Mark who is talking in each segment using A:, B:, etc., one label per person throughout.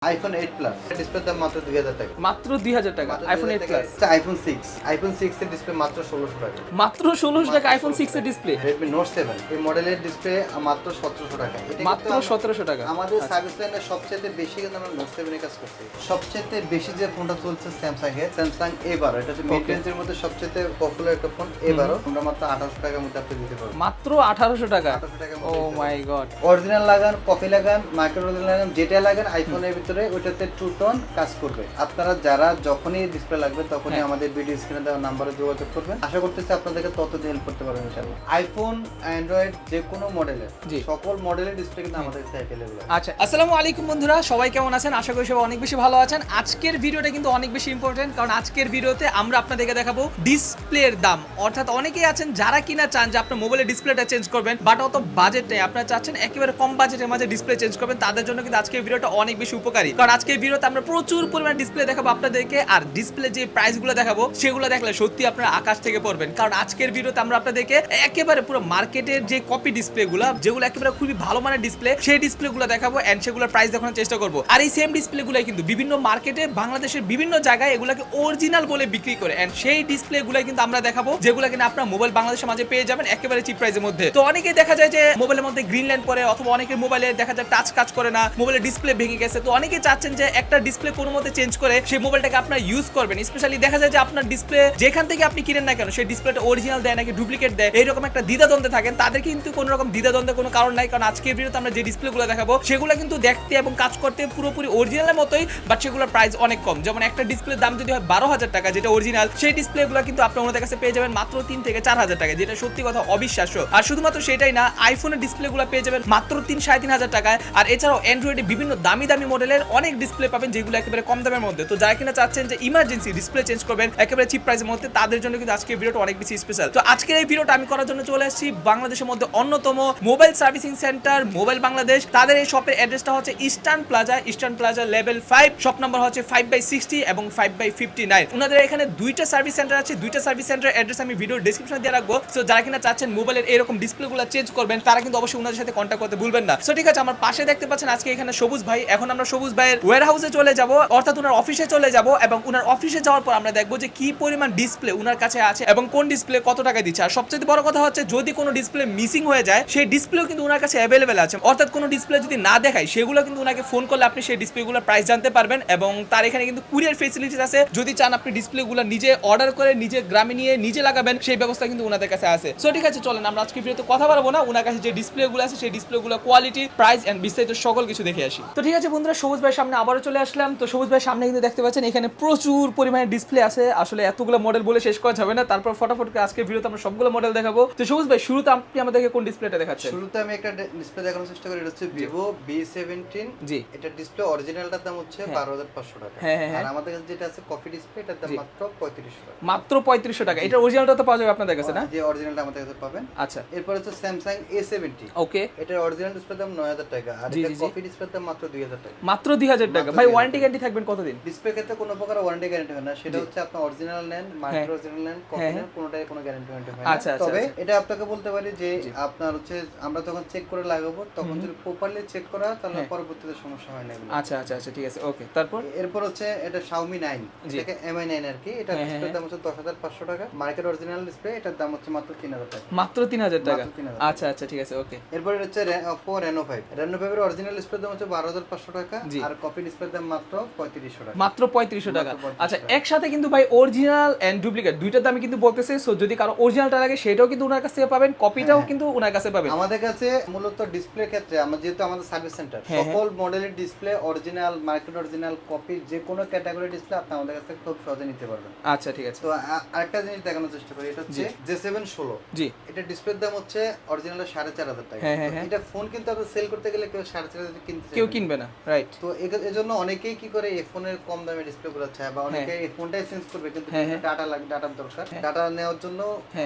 A: iPhone 8 Plus ডিসপ্লের দাম মাত্র 2000 টাকা।
B: মাত্র 2000 টাকা আইফোন 8 প্লাস।
A: iPhone 6 এর ডিসপ্লে মাত্র 1600 টাকা।
B: মাত্র 1600 টাকা আইফোন 6 এর ডিসপ্লে।
A: Redmi Note 7 এই মডেলের ডিসপ্লে মাত্র 1700 টাকা। এটা
B: মাত্র 1700 টাকা।
A: আমাদের সার্ভিস লাইনে সবচেয়ে বেশি কিন্তু আমরা Note 7 এর কাজ করছি। সবচেয়ে বেশি যে ফোনটা চলছে Samsung এর Samsung A12 এটা হচ্ছে মিড রেঞ্জের মধ্যে সবচেয়ে পপুলার একটা ফোন A12 আমরা মাত্র 1800 টাকার মধ্যে আপনি দিতে পারবেন।
B: মাত্র 1800 টাকা।
A: 1800 টাকার
B: ও মাই গড।
A: অরিজিনাল লাগান, কপি লাগান, মাইক্রো অরিজিনাল লাগান, যেটা লাগান আইফোনের ভিতরে ওইটাতে টু টোন কাজ করবে। আপনারা যারা যখনই ডিসপ্লে লাগবে তখনই আমাদের ভিডিও স্ক্রিনে দেওয়া নাম্বারে যোগাযোগ করবেন। আশা করতেছি আপনাদেরকে ততদিন হেল্প করতে পারবেন ইনশাআল্লাহ। আইফোন, অ্যান্ড্রয়েড যে কোনো মডেলের সকল মডেলের ডিসপ্লে কিন্তু আমাদের কাছে अवेलेबल আছে।
B: আচ্ছা, আসসালামু আলাইকুম বন্ধুরা, সবাই কেমন আছেন? আশা করি সবাই অনেক বেশি ভালো আছেন। আজকের ভিডিওটা কিন্তু অনেক বেশি ইম্পর্টেন্ট, কারণ আজকের ভিডিওতে আমরা আপনাদেরকে দেখাবো ডিসপ্লের দাম। অর্থাৎ অনেকেই আছেন যারা কিনা চান যে আপনার মোবাইলের ডিসপ্লেটা চেঞ্জ করবেন, বাট অত বাজেট নেই, আপনারা চাচ্ছেন একেবারে কম বাজেটের মাঝে ডিসপ্লে চেঞ্জ করবেন। তাদের জন্য কিন্তু আজকের ভিডিওটা অনেক বেশি উপকারী, কারণ আজকের ভিডিওতে আমরা প্রচুর পরিমাণ ডিসপ্লে দেখাবো আপনাদেরকে। আর ডিসপ্লে যে প্রাইসগুলো দেখাবো সেগুলো দেখলে সত্যি আপনারা আকাশ থেকে পড়বেন, কারণ আজকের ভিডিওতে আমরা আপনাদেরকে একেবারে পুরো মার্কেটের যে কপি ডিসপ্লেগুলো, যেগুলো একেবারে খুবই ভালো মানের ডিসপ্লে, সেই ডিসপ্লেগুলো দেখাবো এন্ড সেগুলোর প্রাইস দেখানোর চেষ্টা করব। আর এই সেম ডিসপ্লেগুলাই কিন্তু বিভিন্ন মার্কেটে বাংলাদেশের বিভিন্ন জায়গায় এগুলোকে অরিজিনাল বলে বিক্রি করে, এন্ড সেই ডিসপ্লেগুলাই কিন্তু আমরা দেখাবো যেগুলো কিনা আপনারা মোবাইল বাংলাদেশের মাঝে পেয়ে যাবেন একেবারে চিপ প্রাইসের মধ্যে। তো অনেকেই দেখা যায় যে মোবাইলের মধ্যে গ্রিনলাইন পরে, অথবা অনেকের মোবাইলে দেখা যায় টাচ কাজ করে না, মোবাইলের ডিসপ্লে ভেঙে গেছে। তো অনেকেই চাচ্ছেন যে একটা ডিসপ্লে কোনো মতে চেঞ্জ করে সেই মোবাইলটাকে আপনারা ইউজ করবেন। স্পেশালি দেখা যায় যে আপনার ডিসপ্লে যেখান থেকে আপনি কিনেন না কেন সেই ডিসপ্লেটা অরিজিনাল দেয় নাকি ডুপ্লিকেট দেয়, এইরকম একটা দ্বিধাদ্বন্দ্বে থাকেন। তাদের কিন্তু কোনো রকম দ্বিধাদ্বন্দ্বের কোনো কারণ নাই, কারণ আজকের ভিডিওতে আমরা যে ডিসপ্লেগুলো দেখাবো সেগুলো কিন্তু দেখতে এবং কাজ করতে পুরোপুরি অরিজিনালের মতোই, বাট সেগুলোর প্রাইস অনেক কম। যেমন একটা ডিসপ্লের দাম যদি হয় 12,000 টাকা যেটা অরিজিনাল, সেই ডিসপ্লেগুলো কিন্তু আপনার ওনাদের কাছে পেয়ে যাবেন মাত্র 3 থেকে 4,000 টাকা, যেটা সত্যি কথা অবিশ্বাস্য। আর শুধুমাত্র সেটাই না, আইফোনের ডিসপ্লেগুলো পেয়ে যাবেন মাত্র 3-3,500 টাকায়। আর এছাড়াও অ্যান্ড্রয়েডে বিভিন্ন দামি দামি মডেলের অনেক ডিসপ্লে পাবেন যেগুলো একেবারে কম দামের মধ্যে। তো যারা কিনা চাচ্ছেন যে ইমার্জেন্সি ডিসপ্লে চেঞ্জ করবেন একেবারে চিপ প্রাইসের মধ্যে, তাদের জন্য কিন্তু আজকের ভিডিওটা অনেক বেশি স্পেশাল। তো আজকের এই ভিডিওটা আমি করার জন্য চলে আসছি বাংলাদেশের মধ্যে অন্যতম mobile servicing centre mobile Bangladesh. তাদের এই শপের অ্যাড্রেসটা হচ্ছে eastern plaza level 5, shop number হচ্ছে 5/60 এবং 5/59। ওনাদের এখানে দুইটা সার্ভিস সেন্টার আছে, দুইটা সার্ভিস সেন্টারের অ্যাড্রেস আমি ভিডিওর ডেসক্রিপশনে দিয়ে রাখবো। সো যারা কিনা চাচ্ছেন মোবাইলের এরকম ডিসপ্লেগুলো চেঞ্জ করবেন তারা কিন্তু অবশ্যই ওনাদের সাথে কন্ট্যাক্ট করতে ভুলবেন না। সো ঠিক আছে, আমার পাশে দেখতে পাচ্ছেন আজকে এখানে সবুজ ভাই। এখন আমরা সবুজ ভাইয়ের ওয়্যার হাউসে চলে যাব, অর্থাৎ ওনার অফিসে চলে যাব, এবং ওনার অফিসে যাওয়ার পর আমরা দেখবো যে কি পরিমাণ ডিসপ্লে ওনার কাছে আছে এবং কোন ডিসপ্লে কত টাকা দিচ্ছে। আর সবচেয়ে বড় কথা হচ্ছে যদি কোনো ডিসপ্লে মিসিং হয়ে যায় সেই ডিসপ্লেও কিন্তু ওনার কাছে অ্যাভেলেবেল আছে। অর্থাৎ কোনো ডিসপ্লে যদি না দেখায় সেগুলো কিন্তু ওনাকে ফোন করলে আপনি সেই ডিসপ্লেগুলোর প্রাইস জানতে পারবেন, এবং তার এখানে কিন্তু কুরিয়ার ফেসিলিটিস আছে। যদি চান আপনি ডিসপ্লেগুলো নিজে অর্ডার করে নিজে গ্রামে নিয়ে নিজে লাগাবেন, সেই ব্যবস্থা কিন্তু ওনাদের কাছে আছে। সো ঠিক আছে, চলেন আমরা আজকে ভিডিওতে কথা বলবো না, ওনার কাছে যে ডিসপ্লেগুলো আছে সেই ডিসপ্লেগুলো কোয়ালিটি, প্রাইস এন্ড বিস্তারিত সকল কিছু দেখে আসি। তো ঠিক আছে বন্ধুরা, সবুজ ভাইয়ের সামনে আবারও চলে আসলাম। তো সবুজ ভাইয়ের সামনে কিন্তু দেখতে পাচ্ছেন এখানে প্রচুর পরিমাণে ডিসপ্লে আছে। আসলে এতগুলো মডেল বলে শেষ করা যাবে না, তারপর ফটাফট করে আজকে ভিডিওতে আমরা সবগুলো মডেল দেখাবো। তো সবুজ ভাই, শুরুতে আপনি আমাদেরকে কোন ডিসপ্লেটা দেখাচ্ছেন?
A: শুরুতে আমি একটা ডিসপ্লে দেখানোর চেষ্টা করি, এটা হচ্ছে Vivo B17।
B: জি,
A: এটা ডিসপ্লে অরিজিনালটার দাম হচ্ছে 12,500 টাকা। আর আমাদের কাছে যেটা আছে কপি ডিসপ্লে, এটার দাম মাত্র 3500 টাকা।
B: মাত্র 3500 টাকা। এটা অরিজিনালটা তো পাওয়া যাবে আপনাদের কাছে না?
A: যে অরিজিনালটা আমাদের কাছে পাবেন।
B: আচ্ছা,
A: এরপর হচ্ছে Samsung A70।
B: ওকে,
A: এটার অরিজিনাল ডিসপ্লে দাম 9,000 টাকা, আর এটা কপি ডিসপ্লে দাম মাত্র 2,000 টাকা।
B: মাত্র 2000 টাকা। ভাই ওয়ারেন্টি গ্যারান্টি থাকবেন কতদিন?
A: ডিসপ্লে ক্ষেত্রে কোনো প্রকার ওয়ারেন্টি গ্যারান্টি হয় না, সেটা হচ্ছে আপনি অরিজিনাল নেন, মাইক্রো অরিজিনাল নেন, কপি নেন, কোনোটাই কোনো গ্যারান্টি হয় না।
B: আচ্ছা,
A: তবে এটা আপনাকে বলতে পারি যে আপনার হচ্ছে আমরা যখন চেক করে লাগাবো তখন যদি প্রপারলি চেক করা হয় তাহলে পরবর্তীতে সমস্যা হয় না।
B: আচ্ছা আচ্ছা আচ্ছা, ঠিক আছে, ওকে। তারপর
A: এরপর হচ্ছে এটা Xiaomi 9, এটাকে Mi 9 আর কি। এটা ডিসপ্লের দাম হচ্ছে 10,500 টাকা। মার্কেট অরিজিনাল ডিসপ্লে, এটার দাম হচ্ছে মাত্র 3,000 টাকা।
B: মাত্র 3000 টাকা। আচ্ছা আচ্ছা, ঠিক আছে, ওকে।
A: এরপর হচ্ছে Oppo Reno 5। Reno 5 এর অরিজিনাল ডিসপ্লের দাম হচ্ছে 12,500 টাকা, আর কপি ডিসপ্লের দাম মাত্র 3500 টাকা।
B: মাত্র 3500 টাকা। আচ্ছা, একসাথে কিন্তু ভাই অরিজিনাল এন্ড ডুপ্লিকেট দুইটার দামই কিন্তু বলতেছে। সো যদি কারো অরিজিনালটা লাগে সেটাও কিন্তু ওনার কাছে পাবেন, কপিটাও কিন্তু ওনার কাছে পাবেন।
A: আমাদের কাছে মূলত ডিসপ্লে ক্ষেত্রে আমরা যেহেতু আমাদের সার্ভিস সেন্টার, সকল মডেলের display original, market original, copy যে কোনো ক্যাটাগরি ডিসপ্লে আপনি আমাদের কাছে খুব সহজে নিতে পারবেন।
B: আচ্ছা, ঠিক আছে।
A: তো আরেকটা জিনিস দেখানোর চেষ্টা করি, এটা হচ্ছে J7 16।
B: জি,
A: এটা ডিসপ্লের দাম হচ্ছে অরিজিনাল 4,500 টাকা। এটা ফোন কিন্তু আপনি সেল করতে গেলে কেউ 4,500 কেউ কিনবে না, রাইট? তো এজন্য অনেকেই কি করে এই ফোনের কম দামে ডিসপ্লেগুলো চায়, বা অনেকে এই ফোনটাই চেঞ্জ করবে কিন্তু ডাটা লাগে, ডাটার দরকার, ডাটা নেওয়ার জন্য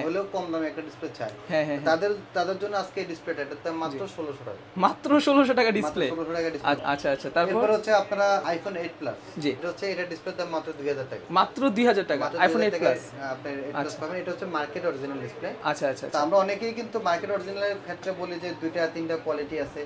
A: হলেও কম দামে একটা ডিসপ্লে চায়। তাদের জন্য আজকে এই ডিসপ্লেটা, এটার দাম মাত্র 1600 টাকা।
B: মাত্র 1600 টাকা ডিসপ্লে। আচ্ছা আচ্ছা,
A: তারপর হচ্ছে আপনারা iPhone 8 Plus। জি, এটা হচ্ছে এটা ডিসপ্লের দাম মাত্র 2000 টাকা।
B: মাত্র 2000 টাকা iPhone 8 Plus
A: আপনি 8 Plus পাবেন। এটা হচ্ছে মার্কেট অরিজিনাল ডিসপ্লে।
B: আচ্ছা আচ্ছা,
A: তো আমরা অনেকেই কিন্তু মার্কেট অরিজিনালের ক্ষেত্রে বলি যে দুইটা তিনটা কোয়ালিটি আছে।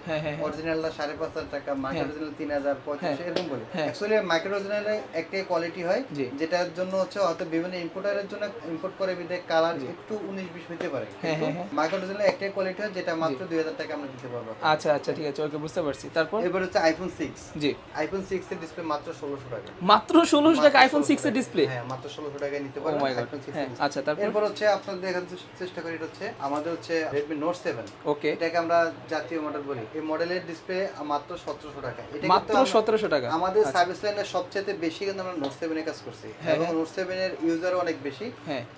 A: অরিজিনালটা 5,500 টাকা, মার্কেট অরিজিনাল 3000 3500 এরকম বলি। অ্যাকচুয়ালি মাইক্রো অরিজিনালে একটাই কোয়ালিটি হয়, যেটার জন্য হচ্ছে হয়তো বিভিন্ন ইম্পোর্টারের জন্য ইম্পোর্ট করে বিধায় কালার একটু 19-20 হতে পারে, কিন্তু মাইক্রো অরিজিনালে একটাই কোয়ালিটি হয় যেটা মাত্র 2000 টাকা আমরা দিতে পারবো।
B: আচ্ছা আচ্ছা, ঠিক আছে, ওকে, বুঝতে পারছি। তারপর
A: এবার হচ্ছে আইফোন 6।
B: জি,
A: আইফোন 6 এর ডিসপ্লে মাত্র 1600 টাকা।
B: মাত্র 1600 টাকা আইফোন 6 এর ডিসপ্লে?
A: হ্যাঁ, মাত্র 1600 টাকায় নিতে পারবেন আইফোন 6 এর।
B: আচ্ছা, তারপর
A: এরপর হচ্ছে আপনাদের দেখার চেষ্টা করি, এটা হচ্ছে আমাদের হচ্ছে Redmi Note 7।
B: ওকে,
A: এটাকে আমরা জাতীয় মডেল বলি। এই মডেলের ডিসপ্লে মাত্র 1700 টাকা। এটা
B: মাত্র 1700 টাকা।
A: আমাদের সার্ভিস লাইনে সবচেয়ে বেশি কিন্তু আমরা Note 7 এ কাজ করছি, এবং Note 7 এর ইউজারও অনেক বেশি।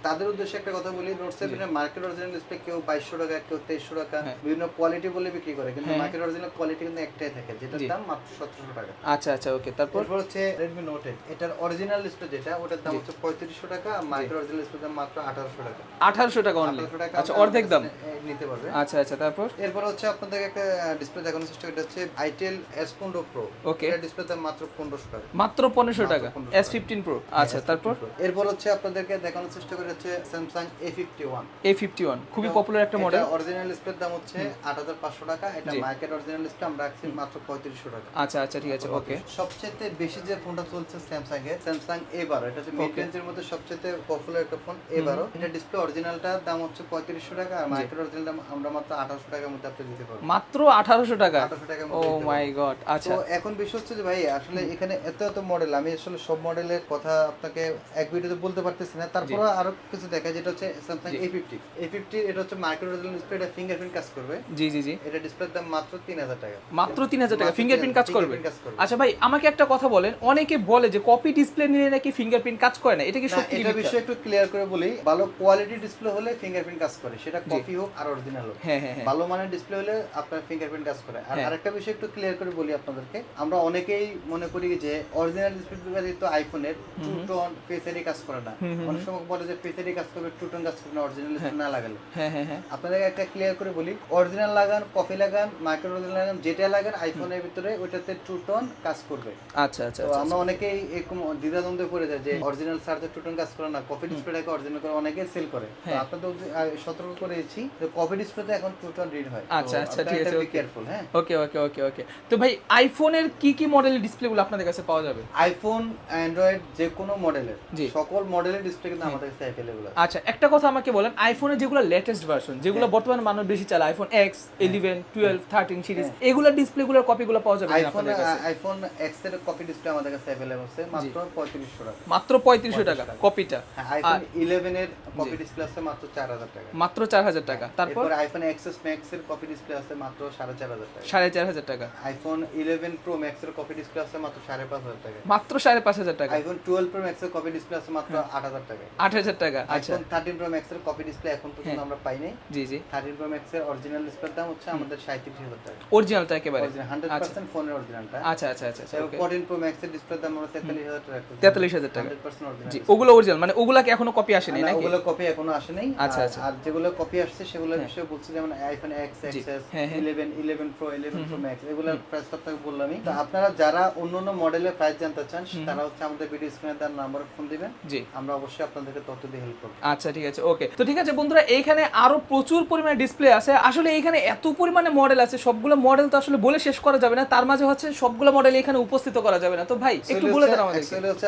A: তাদের উদ্দেশ্যে একটা কথা বলি, Note 7 এর মার্কেট অরিজিনাল ডিসপ্লে কেউ 2200 টাকা, কেউ 2300 টাকা বিভিন্ন কোয়ালিটি বলে বিক্রি করে, কিন্তু মার্কেট অরিজিনাল কোয়ালিটি কিন্তু একটাই থাকে, যেটার দাম মাত্র 1700 টাকা।
B: আচ্ছা আচ্ছা, ওকে, তারপর
A: হচ্ছে Redmi Note 8। এটার অরিজিনাল ডিসপ্লে যেটা, ওটার দাম হচ্ছে 3500 টাকা, আর মার্কেট অরিজিনাল ডিসপ্লে দাম মাত্র 1800 টাকা।
B: 1800 টাকা অনলি? আচ্ছা, অর্ধেক দাম
A: নিতে পারবে।
B: আচ্ছা আচ্ছা, তারপর
A: এরপর হচ্ছে আপনাদের একটা ডিসপ্লে দেখানোর চেষ্টা করি, এটা হচ্ছে Itel S15 Pro।
B: ওকে,
A: এর ডিসপ্লে দাম মাত্র 1500 টাকা।
B: মাত্র 1500 টাকা S15 Pro। আচ্ছা, তারপর
A: এরপর হচ্ছে আপনাদেরকে দেখানোর চেষ্টা করি হচ্ছে Samsung
B: A51, খুবই পপুলার একটা মডেল।
A: অরিজিনাল ডিসপ্লের দাম হচ্ছে 8500 টাকা। এটা মার্কেট অরিজিনাল ডিসপ্লে আমরা রাখছি মাত্র 3500 টাকা।
B: আচ্ছা আচ্ছা, ঠিক আছে, ওকে।
A: সবচেয়ে বেশি যে ফোনটা চলছে স্যামসাং এর, Samsung A12। এটা হচ্ছে মিড রেঞ্জের মধ্যে সবচেয়ে পপুলার একটা ফোন A12। এটা ডিসপ্লে অরিজিনালটার দাম হচ্ছে 3500 টাকা, আর মার্কেট অরিজিনাল দাম আমরা মাত্র 1800 টাকার মধ্যে আপনি দিতে পারবেন।
B: মাত্র 1800 টাকা?
A: 1800 টাকার
B: ও মাই গড। আচ্ছা,
A: তো এখন বিষয় হচ্ছে যে ভাই, আসলে এখানে এত মডেল, আমি আসলে সব মডেলের কথা আপনাকে এক ভিডিওতে বলতে পারতেছি না। তারপর আরো কিছু দেখা, যেটা হচ্ছে Samsung A50। এটা হচ্ছে মার্কেট অরিজিনাল ডিসপ্লে, এটা ফিঙ্গারপ্রিন্ট কাজ করবে।
B: জি জি জি।
A: এটা ডিসপ্লের দাম মাত্র 3000 টাকা।
B: মাত্র 3000 টাকা ফিঙ্গারপ্রিন্ট কাজ করবে? আচ্ছা ভাই, আমাকে একটা কথা বলেন, অনেকে বলে যে কপি ডিসপ্লে নিলে নাকি ফিঙ্গারপ্রিন্ট কাজ করে না, এটা কি সত্যি?
A: এটা বিষয় একটু ক্লিয়ার করে বলি, ভালো কোয়ালিটি ডিসপ্লে হলে ফিঙ্গারপ্রিন্ট কাজ করে, সেটা কপি হোক আর অরিজিনাল হোক। ভালো মানের ডিসপ্লে হলে আপনার ফিঙ্গারপ্রিন্ট কাজ করে। আর আরেকটা বিষয় একটু ক্লিয়ার করে বলি আপনাদেরকে, আমরা অনেকেই মনে করি যে অরিজিনাল ডিসপ্লে ব্যতীত আইফোনের টু টোন ফেস আইডি কাজ করে না। অনেক সময় বলে যে ফেস আইডি কাজ করবে, টু টোন কাজ করবে না অরিজিনাল ডিসপ্লে না লাগালে। আপনাদেরকে একটা ক্লিয়ার করে বলি, অরিজিনাল লাগান, কপি লাগান, মাইক্রো অরিজিনাল লাগান, যেটা লাগান আইফোনের ভিতরে ওইটাতে টু টোন কাজ করবে।
B: আচ্ছা আচ্ছা,
A: তো আমরা অনেকেই এরকম দ্বিধাদ্বন্দ্বে পড়ে যায় যে অরিজিনাল সার্চে টু টোন কাজ করে না, কপি ডিসপ্লেটাকে অরিজিনাল করে অনেকে সেল করে। তো আপনাদের সতর্ক করেছি যে কপি ডিসপ্লেতে এখন টু টোন রিড হয়।
B: আচ্ছা আচ্ছা, ঠিক আছে,
A: কেয়ারফুল। হ্যাঁ,
B: ওকে ওকে ওকে ওকে। তো ভাই, আইফোনের কি কি মডেলের ডিসপ্লেগুলো আপনাদের কাছে পাওয়া যাবে?
A: আইফোন, অ্যান্ড্রয়েড, যে কোনো মডেলের, সকল মডেলের ডিসপ্লে কিন্তু আমাদের কাছে अवेलेबल আছে।
B: আচ্ছা, একটা কথা আমাকে বলেন, আইফোনের যেগুলো লেটেস্ট ভার্সন, যেগুলো বর্তমানে মানুষ বেশি চালায়, আইফোন X, 11, 12, 13 সিরিজ, এগুলোর ডিসপ্লেগুলোর কপিগুলো পাওয়া যাবে আপনাদের কাছে?
A: আইফোন X এর কপি ডিসপ্লে আমাদের কাছে अवेलेबल আছে মাত্র 3500 টাকা।
B: মাত্র 3500 টাকা কপিটা?
A: আইফোন 11 এর কপি ডিসপ্লে আছে মাত্র 4000 টাকা।
B: মাত্র 4000 টাকা। তারপর
A: আইফোন XS Max এর কপি ডিসপ্লে আছে মাত্র 4500 টাকা।
B: 4500 টাকা।
A: আইফোন 11 Pro Max এর কপি ডিসপ্লে আছে মাত্র 5500 টাকা।
B: মাত্র 5500 টাকা।
A: আইফোন 12 Pro Max এর কপি ডিসপ্লে আছে মাত্র 8000 টাকা।
B: 8000 টাকা। আচ্ছা,
A: আইফোন 13 Pro Max এর কপি ডিসপ্লে এখন পর্যন্ত আমরা পাই নাই।
B: জি জি।
A: 13 Pro Max এর অরিজিনাল ডিসপ্লের দাম হচ্ছে আমাদের 37000 টাকা।
B: অরিজিনালটা একেবারে
A: 100% ফোনের অরিজিনালটা।
B: আচ্ছা আচ্ছা আচ্ছা, ওকে।
A: 14 Pro Max এর ডিসপ্লের দাম আমরা 43000 টাকা।
B: 43000 টাকা
A: 100% অরিজিনাল।
B: জি, ওগুলো অরিজিনাল, মানে ওগুলা কি এখনো কপি আসেনি নাকি?
A: ওগুলো কপি এখনো আসে নাই।
B: আচ্ছা আচ্ছা।
A: আর যেগুলো কপি আসছে সেগুলোর বিষয়ে বলছি, যেমন iPhone X, XS, 11, 11 Pro, 11 Pro Max, এগুলোর প্রাইস আপনাকে বললামই। তো আপনারা যারা অন্যান্য মডেলের প্রাইস জানতে চান, তারা হচ্ছে আমাদের ভিডিও স্ক্রিনে তার নাম্বার ফোন দিবেন। জি, আমরা অবশ্যই আপনাদেরকে তথ্য দিয়ে হেল্প করব।
B: আচ্ছা, ঠিক আছে, ওকে। তো ঠিক আছে বন্ধুরা, এইখানে আরো প্রচুর পরিমাণে ডিসপ্লে আছে। আসলে এইখানে এত পরিমাণে মডেল আছে, সবগুলো মডেল তো আসলে বলে শেষ করা যাবে না, তার মাঝে হচ্ছে সবগুলো মডেল এখানে উপস্থিত করা যাবে না। তো ভাই, একটু বলে দেন আমাদের।
A: আসলে হচ্ছে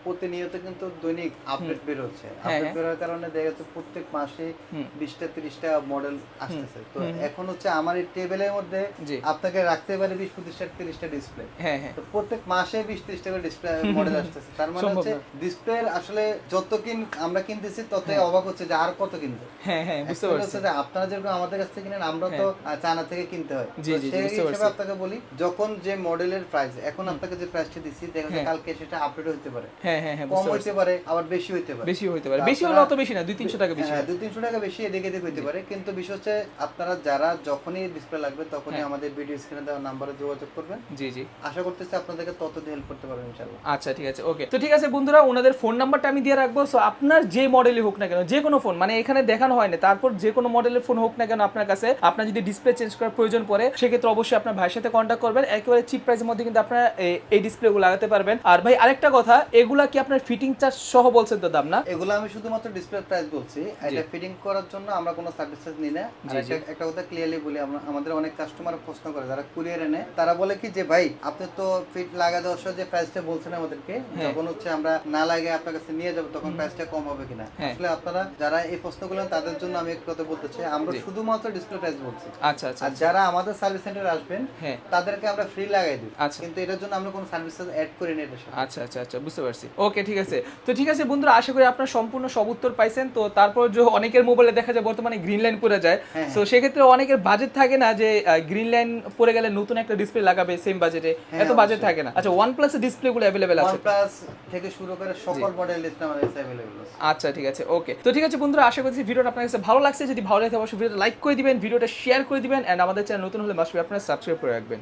A: প্রতিনিয়ত কিন্তু দৈনিক আপডেট বের হচ্ছে। আপডেট বের হওয়ার কারণে দেখা যাচ্ছে প্রত্যেক মাসে 20টা 30টা মডেল আসতেছে। তো এখন হচ্ছে আমার এই টেবিলের মধ্যে আপনাকে রাখতে পারে 20-25টা 30টা ডিসপ্লে। হ্যাঁ হ্যাঁ, তো প্রত্যেক মাসে 20-30টা করে ডিসপ্লে মডেল আসতেছে। তার মানে হচ্ছে ডিসপ্লের আসলে যত আমরা কিনতেছি ততই অবাক হচ্ছে যে আর কত কিনবো। হ্যাঁ হ্যাঁ, বুঝতে পারছি। যে আপনারা যেরকম আমাদের কাছ থেকে কিনেন, আমরা তো চায়না থেকে কিনতে হয়। সেই হিসেবে আপনাকে বলি, যখন যে মডেলের প্রাইস, এখন আপনাকে যে প্রাইসটা দিচ্ছি, দেখা যায় কালকে সেটা আপডেট হতে পারে। হ্যাঁ হ্যাঁ, কম হতে পারে, আবার বেশি হতে পারে। বেশি
B: হলে অত বেশি না, 200-300 টাকা বেশি।
A: হ্যাঁ, 200-300 টাকা বেশি এদিকে হতে পারে। কিন্তু বিষয় হচ্ছে, আপনারা যারা যখনই ডিসপ্লে লাগবে তখনই আমাদের ভিডিও স্ক্রিনে দেওয়া নম্বরে যোগাযোগ করবেন। জি জি, আশা করতেছি আপনাদেরকে তত দিয়ে হেল্প করতে পারবেন ইনশাআল্লাহ।
B: আচ্ছা, ঠিক আছে, ওকে। তো ঠিক আছে বন্ধুরা, ওনাদের ফোন নাম্বারটা আমি দিয়ে রাখবো। সো আপনার যে মডেলই হোক না কেন, যে কোনো ফোন, মানে এখানে দেখানো হয় না, তারপর যে কোনো মডেলের ফোন হোক না কেন, আপনার কাছে আপনার যদি ডিসপ্লে চেঞ্জ করার প্রয়োজন পড়ে, সেক্ষেত্রে অবশ্যই আপনার ভাইয়ের সাথে কন্ট্যাক্ট করবেন। একেবারে চিপ প্রাইসের মধ্যে কিন্তু আপনারা এই ডিসপ্লেগুলো লাগাতে পারবেন। আর ভাই, আরেকটা কথা, এগুলা কি আপনার ফিটিং চার্জ সহ বলছেন তো দাম না?
A: এগুলো আমি শুধুমাত্র ডিসপ্লে প্রাইস বলছি, এটা ফিটিং করার জন্য আমরা কোনো সার্ভিস চার্জ নিই না। আর একটা কথা ক্লিয়ারলি বলি, আমাদের অনেক কাস্টমার প্রশ্ন করে, যারা কুরিয়ারে নেয়, তারা বলে কি যে ভাই ভাই আপনি তো ফিট লাগা দেওয়ার যে প্রাইসটা বলছেন আমাদেরকে, যখন হচ্ছে আমরা না লাগে আপনার কাছে নিয়ে যাব তখন প্রাইসটা কম হবে কিনা, আসলে আপনারা যারা এই প্রশ্নগুলো তাদের জন্য আমি একটা কথা বলতে চাই, আমরা শুধুমাত্র ডিসপ্লে প্রাইস বলছি।
B: আচ্ছা আচ্ছা।
A: আর যারা আমাদের সার্ভিস সেন্টারে আসবেন তাদেরকে আমরা ফ্রি লাগাই দিই, কিন্তু এটার জন্য আমরা কোনো সার্ভিস অ্যাড করি না এটার সাথে।
B: আচ্ছা আচ্ছা আচ্ছা, বুঝতে পারছি। ওকে, ঠিক আছে। তো ঠিক আছে বন্ধুরা, আশা করি আপনারা সম্পূর্ণ সব উত্তর পাইছেন। তো তারপর যে অনেকের মোবাইলে দেখা যায় বর্তমানে গ্রিন লাইন পড়ে যায়, তো সেক্ষেত্রে অনেকের বাজেট থাকে না যে গ্রিন লাইন পড়ে গেলে নতুন একটা ডিসপ্লে লাগাবে সেম বাজেটে, এত বাজেট থাকে না। আচ্ছা, OnePlus এর ডিসপ্লে গুলো अवेलेबल আছে?
A: OnePlus থেকে শুরু করে সকল মডেল ডিসপ্লে আমাদের কাছে अवेलेबल আছে।
B: আচ্ছা, ঠিক আছে, ওকে। তো ঠিক আছে বন্ধুরা, আশা করছি ভিডিওটা আপনাদের কাছে ভালো লাগছে। যদি ভালো লাগে অবশ্যই ভিডিওটা লাইক করে দিবেন, ভিডিওটা শেয়ার করে দিবেন, এন্ড আমাদের চ্যানেল নতুন হলে মাস্ট বি আপনারা সাবস্ক্রাইব করে রাখবেন।